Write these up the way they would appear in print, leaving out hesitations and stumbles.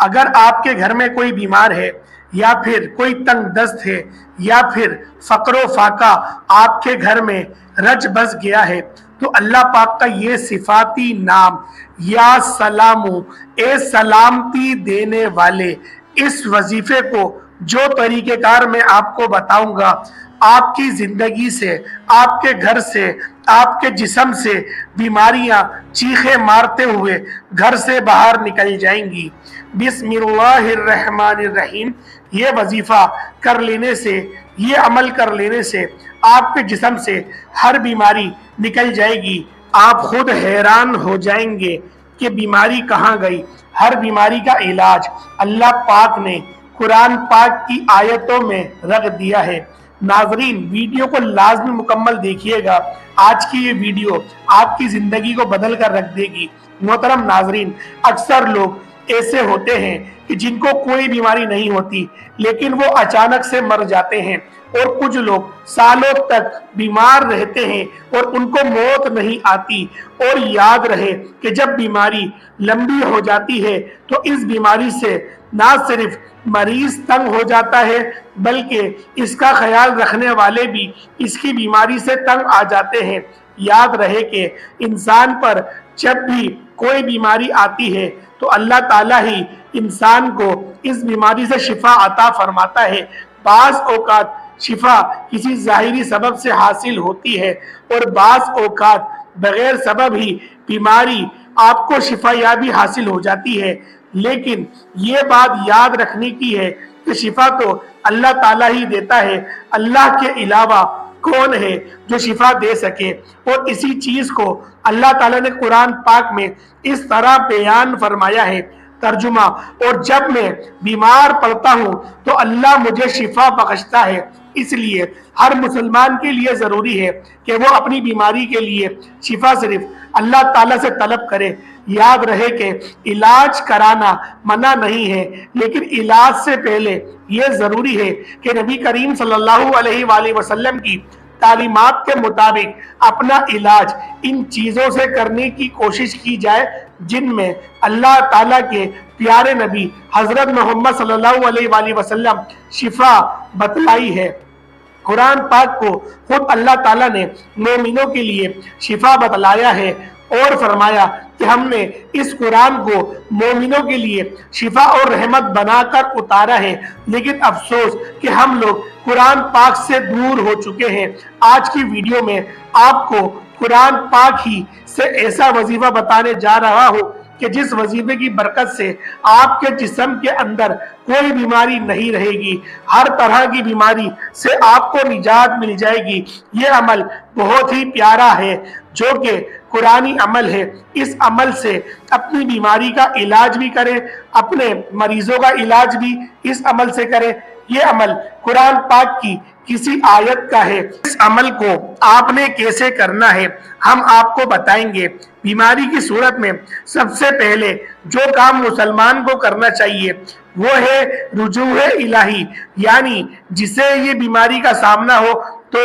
اگر آپ کے گھر میں کوئی بیمار ہے یا پھر کوئی تنگ دست ہے یا پھر فقر و فاقہ آپ کے گھر میں رچ بس گیا ہے تو اللہ پاک کا یہ صفاتی نام یا سلامو، اے سلامتی دینے والے، اس وظیفے کو جو طریقہ کار میں آپ کو بتاؤں گا، آپ کی زندگی سے، آپ کے گھر سے، آپ کے جسم سے بیماریاں چیخیں مارتے ہوئے گھر سے باہر نکل جائیں گی۔ بسم اللہ الرحمن الرحیم، یہ وظیفہ کر لینے سے، یہ عمل کر لینے سے آپ کے جسم سے ہر بیماری نکل جائے گی۔ آپ خود حیران ہو جائیں گے کہ بیماری کہاں گئی۔ ہر بیماری کا علاج اللہ پاک نے قرآن پاک کی آیتوں میں رکھ دیا ہے۔ ناظرین، ویڈیو کو لازمی مکمل دیکھیے گا، آج کی یہ ویڈیو آپ کی زندگی کو بدل کر رکھ دے گی۔ محترم ناظرین، اکثر لوگ ایسے ہوتے ہیں کہ جن کو کوئی بیماری نہیں ہوتی لیکن وہ اچانک سے مر جاتے ہیں، اور کچھ لوگ سالوں تک بیمار رہتے ہیں اور ان کو موت نہیں آتی۔ اور یاد رہے کہ جب بیماری لمبی ہو جاتی ہے تو اس بیماری سے نہ صرف مریض تنگ ہو جاتا ہے بلکہ اس کا خیال رکھنے والے بھی اس کی بیماری سے تنگ آ جاتے ہیں۔ یاد رہے کہ انسان پر جب بھی کوئی بیماری آتی ہے تو اللہ تعالیٰ ہی انسان کو اس بیماری سے شفا عطا فرماتا ہے۔ بعض اوقات شفا کسی ظاہری سبب سے حاصل ہوتی ہے اور بعض اوقات بغیر سبب ہی بیماری آپ کو شفا یابی حاصل ہو جاتی ہے، لیکن یہ بات یاد رکھنے کی ہے کہ شفا تو اللہ تعالیٰ ہی دیتا ہے۔ اللہ کے علاوہ کون ہے جو شفا دے سکے؟ اور اسی چیز کو اللہ تعالیٰ نے قرآن پاک میں اس طرح بیان فرمایا ہے، ترجمہ: اور جب میں بیمار پڑتا ہوں تو اللہ مجھے شفا بخشتا ہے۔ اس لیے ہر مسلمان کے لیے ضروری ہے کہ وہ اپنی بیماری کے لیے شفا صرف اللہ تعالیٰ سے طلب کرے۔ یاد رہے کہ علاج کرانا منع نہیں ہے، لیکن علاج سے پہلے یہ ضروری ہے کہ نبی کریم صلی اللہ علیہ وآلہ وسلم کی تعلیمات کے مطابق اپنا علاج ان چیزوں سے کرنے کی کوشش کی جائے جن میں اللہ تعالیٰ کے پیارے نبی حضرت محمد صلی اللہ علیہ وآلہ وسلم شفا بتلائی ہے۔ قرآن پاک کو خود اللہ تعالیٰ نے مومنوں کے لیے شفا بتلایا ہے اور فرمایا کہ ہم نے اس قرآن کو مومنوں کے لیے شفا اور رحمت بنا کر اتارا ہے، لیکن افسوس کہ ہم لوگ قرآن پاک سے دور ہو چکے ہیں۔ آج کی ویڈیو میں آپ کو قرآن پاک ہی سے ایسا وظیفہ بتانے جا رہا ہوں کہ جس وظیفے کی برکت سے آپ کے جسم کے اندر کوئی بیماری نہیں رہے گی، ہر طرح کی بیماری سے آپ کو نجات مل جائے گی۔ یہ عمل بہت ہی پیارا ہے جو کہ قرآنی عمل ہے۔ اس عمل سے اپنی بیماری کا علاج بھی کریں، اپنے مریضوں کا علاج بھی اس عمل سے کریں۔ یہ عمل قرآن پاک کی کسی آیت کا ہے۔ اس عمل کو آپ نے کیسے کرنا ہے ہم آپ کو بتائیں گے۔ بیماری کی صورت میں سب سے پہلے جو کام مسلمان کو کرنا چاہیے وہ ہے رجوع الہی، یعنی جسے یہ بیماری کا سامنا ہو تو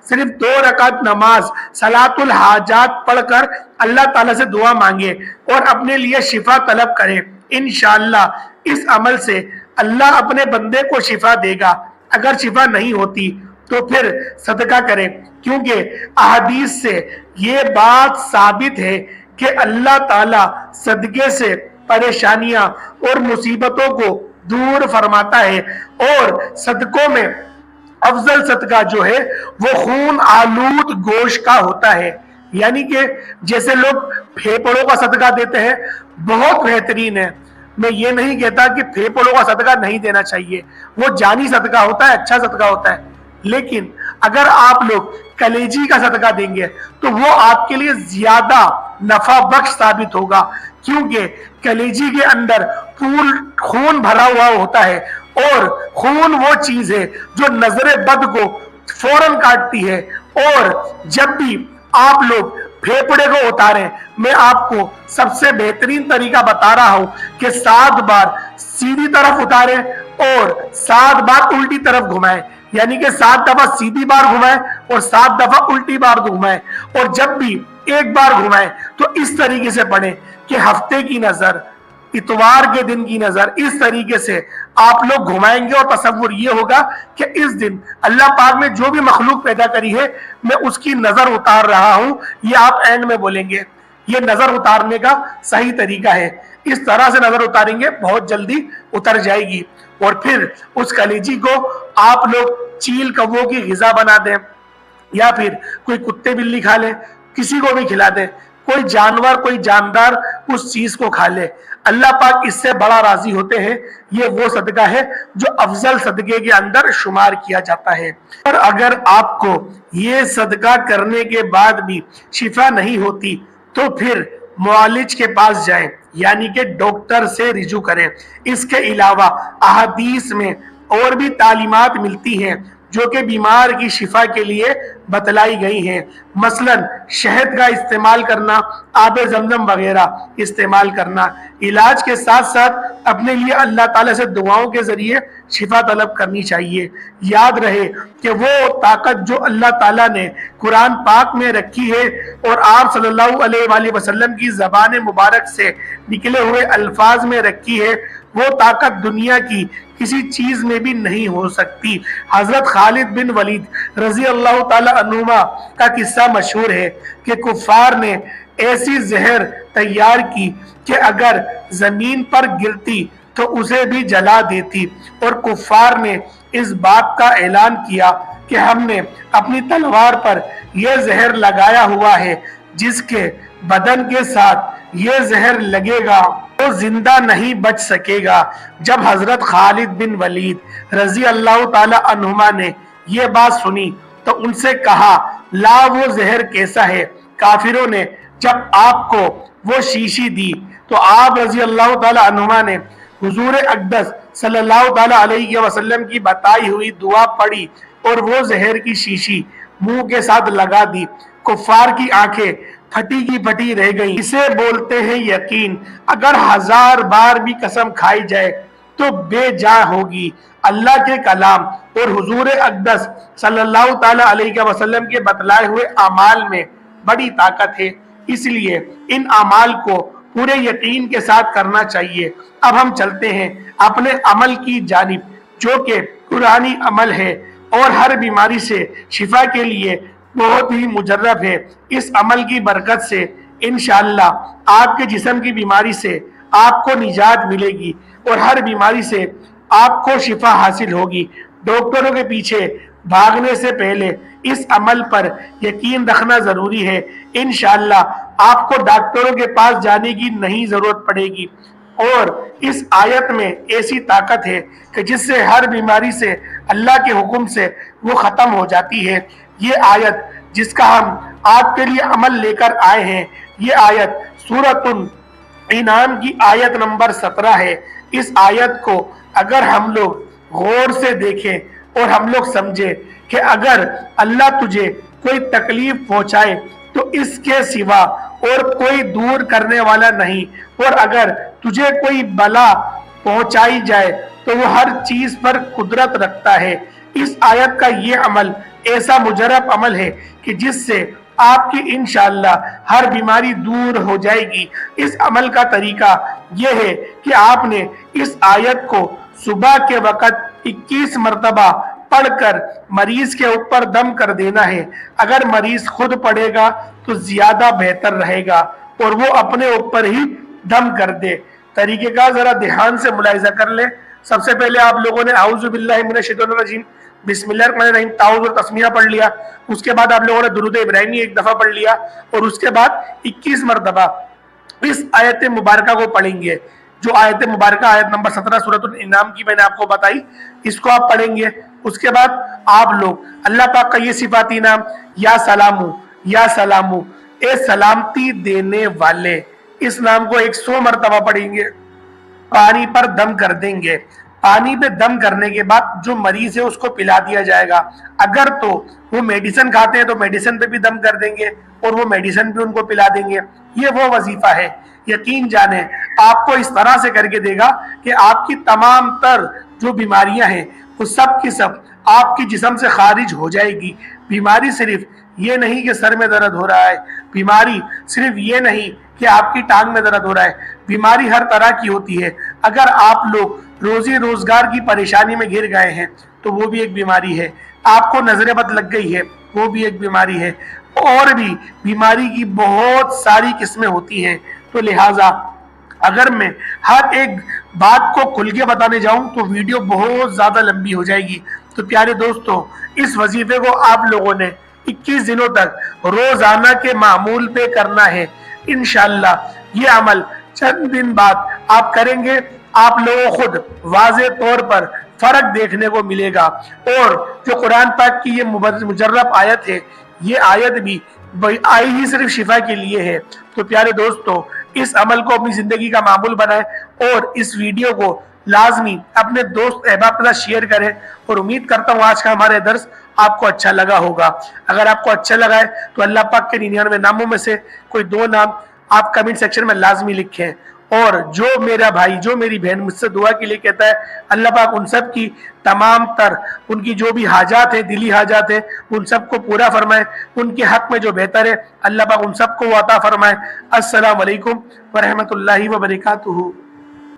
صرف 2 رکعت نماز صلاۃ الحاجات پڑھ کر اللہ تعالیٰ سے دعا مانگے اور اپنے لیے شفا طلب کرے۔ انشاءاللہ اس عمل سے اللہ اپنے بندے کو شفا دے گا۔ اگر شفا نہیں ہوتی تو پھر صدقہ کرے، کیونکہ احادیث سے یہ بات ثابت ہے کہ اللہ تعالیٰ صدقے سے پریشانیاں اور مصیبتوں کو دور فرماتا ہے، اور صدقوں میں افضل صدقہ جو ہے وہ خون آلود گوشت کا ہوتا ہے۔ یعنی کہ جیسے لوگ پھیپڑوں کا صدقہ دیتے ہیں، بہت بہترین ہے۔ میں یہ نہیں کہتا کہ پھیپڑوں کا صدقہ نہیں دینا چاہیے، وہ جانی صدقہ ہوتا ہے، اچھا صدقہ ہوتا ہے، لیکن اگر آپ لوگ کلیجی کا صدقہ دیں گے تو وہ آپ کے لیے زیادہ نفع بخش ثابت ہوگا، کیونکہ کلیجی کے اندر خون بھرا ہوا ہوتا ہے، اور خون وہ چیز ہے جو نظر بد کو فوراً کاٹتی ہے۔ اور جب بھی آپ لوگ پھیپڑے کو اتاریں، میں آپ کو سب سے بہترین طریقہ بتا رہا ہوں کہ 7 بار سیدھی طرف اتاریں اور 7 بار الٹی طرف گھمائیں، یعنی کہ 7 دفعہ سیدھی بار گھمائیں اور 7 دفعہ الٹی بار گھمائیں، اور جب بھی ایک بار گھمائیں تو اس طریقے سے پڑھیں کہ ہفتے کی نظر، इतवार के दिन की नजर इस तरीके से आप लोग घुमाएंगे और तसव्वुर ये होगा कि इस दिन अल्लाह पाक ने जो भी मखलूक पैदा करी है मैं उसकी नजर उतार रहा हूं, ये आप एंड में बोलेंगे। ये नजर उतारने का सही तरीका है। इस तरह से नजर उतारेंगे, बहुत जल्दी उतर जाएगी। और फिर उस कलेजी को आप लोग चील कौवों की ग़िज़ा बना दें, या फिर कोई कुत्ते बिल्ली खा ले, किसी को भी खिला दे, कोई जानवर कोई जानदार उस चीज को खा ले, अल्लाह पाक इससे बड़ा राजी होते हैं। ये वो सदका है जो अफजल सदके के अंदर शुमार किया जाता है। और अगर आपको ये सदका करने के बाद भी शिफा नहीं होती तो फिर मुआलिज के पास जाएं, यानी कि डॉक्टर से रिजू करें। इसके अलावा अहादीस में और भी तालीमात मिलती हैं जो कि बीमार की शिफा के लिए बतलाई गई हैं। मसलन शहद का इस्तेमाल करना, आब जमजम वगैरह इस्तेमाल करना। इलाज के साथ साथ अपने लिए अल्लाह ताला से दुआओं के जरिए शिफा तलब करनी चाहिए। याद रहे कि वो ताकत जो अल्लाह ताला ने कुरान पाक में रखी है और आप सल्लल्लाहु अलैहि वसल्लम की ज़बान मुबारक से निकले हुए अल्फाज में रखी है, वो ताकत दुनिया की किसी चीज में भी नहीं हो सकती। हजरत खालिद बिन वलीद रजी अल्लाह ताला अन्हुमा का किस्सा मशहूर है कि कुफार ने ऐसी जहर तैयार की कि अगर जमीन पर गिरती तो उसे भी जला देती। और कुफार ने इस बात का ऐलान किया कि हमने अपनी तलवार पर यह जहर लगाया हुआ है, जिसके बदन के साथ यह जहर लगेगा वो जिंदा नहीं बच सकेगा। जब हजरत खालिद बिन वलीद रजी अल्लाह ताला अन्हुमा ने ये बात सुनी तो उनसे कहा, ला वो जहर कैसा है। काफिरों ने जब आपको वो शीशी दी तो आप रजी अल्लाह ताला अन्हुमा ने हुजूर अक़दस सल्लल्लाहु ताला अलैहि वसल्लम की बताई हुई दुआ पढ़ी और वो जहर की शीशी मुंह के साथ लगा दी। कुफार की आंखें फटी की फटी रह गई। इसे बोलते हैं यकीन। अगर 1000 बार भी कसम खाई जाए तो बेजा होगी। अल्लाह के कलाम और हुजूर अक़दस सल्लल्लाहु ताला अलैहि वसल्लम के बतलाए हुए अमाल में बड़ी ताकत है, इसलिए इन अमाल को पूरे यकीन के साथ करना चाहिए। अब हम चलते हैं अपने अमल की जानिब, जो कि कुरानी अमल है और हर बीमारी से शिफा के लिए बहुत ही मुजर्रब है। इस अमल की बरकत से इंशाअल्लाह आपके जिस्म की बीमारी से आपको निजात मिलेगी और हर बीमारी से आपको शिफा हासिल होगी। डॉक्टरों के पीछे भागने से पहले इस अमल पर यकीन रखना जरूरी है। इंशाअल्लाह आपको डॉक्टरों के पास जाने की नहीं जरूरत पड़ेगी। और इस आयत में ऐसी ताकत है कि जिससे हर बीमारी से अल्लाह के हुक्म से वो ख़त्म हो जाती है। ये आयत जिसका हम आपके लिए अमल लेकर आए हैं, ये आयत सूरतुल इनाम की आयत नंबर 17 है। इस आयत को अगर हम लोग गौर से देखें और हम लोग समझे कि अगर अल्लाह तुझे कोई तकलीफ पहुंचाए तो इसके सिवा और कोई दूर करने वाला नहीं, और अगर तुझे कोई बला पहुंचाई जाए तो वो हर चीज पर कुदरत रखता है। इस आयत का ये अमल ऐसा मुजरब अमल है कि जिससे आपकी इंशाअल्लाह हर बीमारी दूर हो जाएगी। इस अमल का तरीका यह है कि आपने इस आयत को सुबह के वक़्त 21 मरतबा पढ़कर मरीज के ऊपर दम कर देना है। अगर मरीज खुद पढ़ेगा तो ज्यादा बेहतर रहेगा और वो अपने ऊपर ही दम कर दे। तरीके का जरा ध्यान से मुलाहिजा कर ले। सबसे पहले आप लोगों ने आऊज़ु बिल्लाहि मिनश शैतानिर रजीम बिस्मिल्लाहिर्रहमानिर्रहीम ताऊज़ और तस्मिया पढ़ लिया। उसके बाद आप लोगों ने दुरूद इब्राहिमी एक दफा पढ़ लिया और उसके बाद 21 मरतबा इस आयत मुबारका को पढ़ेंगे। जो आयत मुबारका आयत नंबर 17 सूरतुल इनाम की मैंने आपको बताई, इसको आप पढ़ेंगे। उसके बाद आप लोग अल्लाह पाक का ये सिफाती नाम या सलामू ए सलामती देने वाले, इस नाम को 100 मरतबा पढ़ेंगे। पानी पर दम कर देंगे। पानी पे दम करने के बाद जो मरीज है उसको पिला दिया जाएगा। अगर तो वो मेडिसिन खाते हैं तो मेडिसिन पे भी दम कर देंगे और वो मेडिसिन भी उनको पिला देंगे। ये वो वजीफा है। यकीन जाने आपको इस तरह से करके देगा कि आपकी तमाम तर जो बीमारियां हैं वो सब की सब आपकी जिस्म से खारिज हो जाएगी। बीमारी सिर्फ ये नहीं कि सर में दर्द हो रहा है, बीमारी सिर्फ ये नहीं कि आपकी टांग में दर्द हो रहा है। बीमारी हर तरह की होती है। अगर आप लोग रोजी रोजगार की परेशानी में घिर गए हैं तो वो भी एक बीमारी है। आपको नजर बद लग गई है, वो भी एक बीमारी है। और भी बीमारी की बहुत सारी किस्में होती हैं। तो लिहाजा अगर मैं हर एक बात को खुल के बताने जाऊं तो वीडियो बहुत ज्यादा लंबी हो जाएगी। तो प्यारे दोस्तों, इस वजीफे को आप लोगों ने 21 दिनों तक रोजाना के मामूल पे करना है। इंशाअल्लाह ये अमल चंद दिन बाद आप करेंगे, आप लोगों को खुद वाज़े तौर पर फर्क देखने को मिलेगा। और जो कुरान पाक की ये मुजर्रब आयत है, ये आयत भी आई ही सिर्फ शिफा के लिए है। तो प्यारे दोस्तों, इस अमल को अपनी जिंदगी का मामूल बनाएं और इस वीडियो को लाजमी अपने दोस्त अहबाब के साथ शेयर करें। और उम्मीद करता हूँ आज का हमारे दर्स आपको अच्छा लगा होगा। अगर आपको अच्छा लगा है तो अल्लाह पाक के 99 नामों में से कोई 2 नाम आप कमेंट सेक्शन में लाजमी लिखें। और जो मेरा भाई, जो मेरी बहन मुझसे दुआ के लिए कहता है, अल्लाह पाक उन सब की तमाम तर उनकी जो भी हाजात है, दिली हाजात है, उन सब को पूरा फरमाए। उनके हक में जो बेहतर है अल्लाह पाक उन सब को अता फरमाए। अस्सलाम वालेकुम व रहमतुल्लाहि व बरकातुहू।